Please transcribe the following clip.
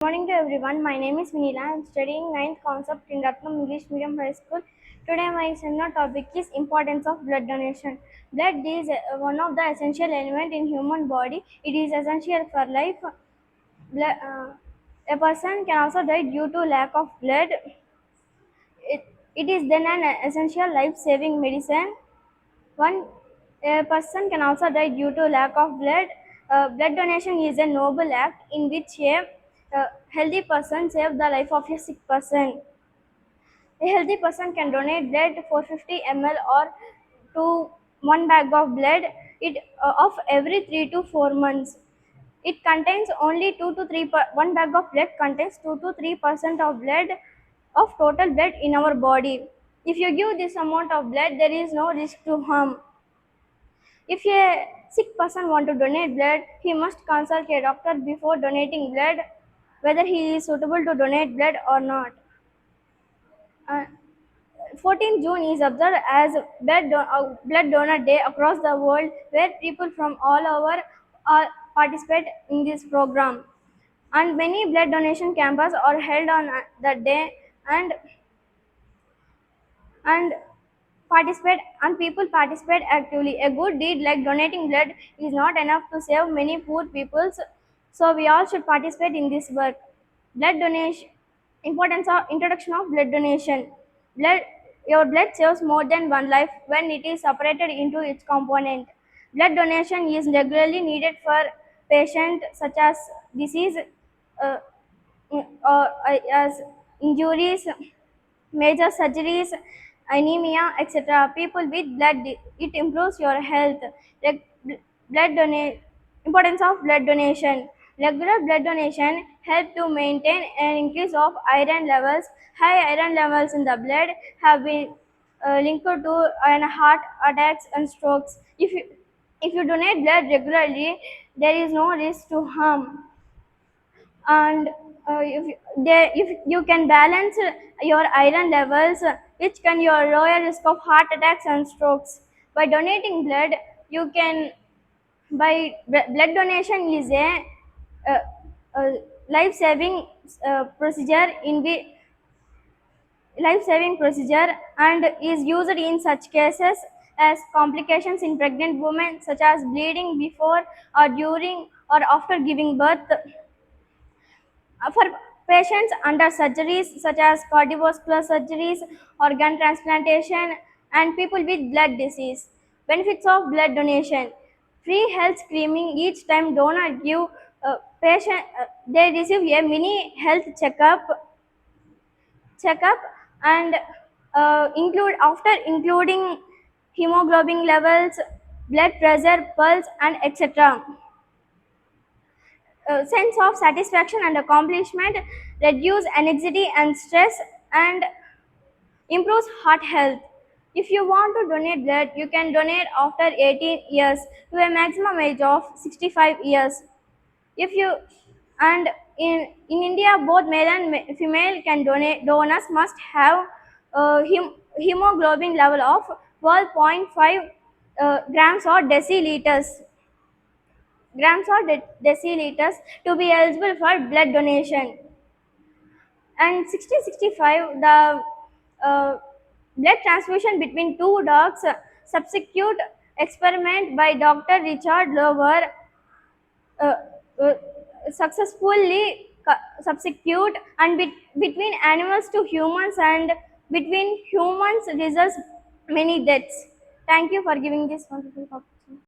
Good morning to everyone. My name is Vinila. I am studying ninth concept in Ratnam English Medium High School. Today my seminar topic is importance of blood donation. Blood is one of the essential element in human body. It is essential for life. A person can also die due to lack of blood. It is then an essential life-saving medicine. One A person can also die due to lack of blood. Blood donation is a noble act in which a healthy person saves the life of a sick person. A healthy person can donate blood 450 ml or to one bag of blood of every 3 to 4 months. It contains only 1 bag of blood contains 2 to 3% of blood of total blood in our body. If you give this amount of blood, there is no risk to harm. If a sick person want to donate blood, he must consult a doctor before donating blood, whether he is suitable to donate blood or not. Uh, 14th June is observed as Blood Donor Day across the world, where people from all over participate in this program. And many blood donation camps are held on that day, and participate and people participate actively. A good deed like donating blood is not enough to save many poor peoples, so we all should participate in this work. Blood donation Importance of introduction of blood donation. Blood Your blood saves more than one life when it is separated into its component. Blood donation is regularly needed for patients such as disease, uh, as injuries, major surgeries, anemia, etc. People with it improves your health. Reg- blood donate Importance of blood donation. Regular blood donation help to maintain an increase of iron levels. High iron levels in the blood have been linked to heart attacks and strokes. If you donate blood regularly, there is no risk to harm. And if you can balance your iron levels, which can your lower risk of heart attacks and strokes. By donating blood, you can blood donation is uh, a life saving procedure and is used in such cases as complications in pregnant women, such as bleeding before or during or after giving birth. For patients under surgeries such as cardiovascular surgeries, organ transplantation, and people with blood disease. Benefits of blood donation: free health screening each time donor give they receive a mini health checkup and including hemoglobin levels, blood pressure, pulse, and etc. Sense of satisfaction and accomplishment, reduce anxiety and stress, and improves heart health. If you want to donate blood, you can donate after 18 years to a maximum age of 65 years. If you and in India, both male and female can donate. Donors must have hemoglobin level of 12.5 grams or deciliters to be eligible for blood donation. And 1665, the uh, blood transfusion between two dogs subsequent experiment by Dr. Richard Lower uh, uh, successfully substitute and between animals to humans and between humans results many deaths. Thank you for giving this wonderful topic.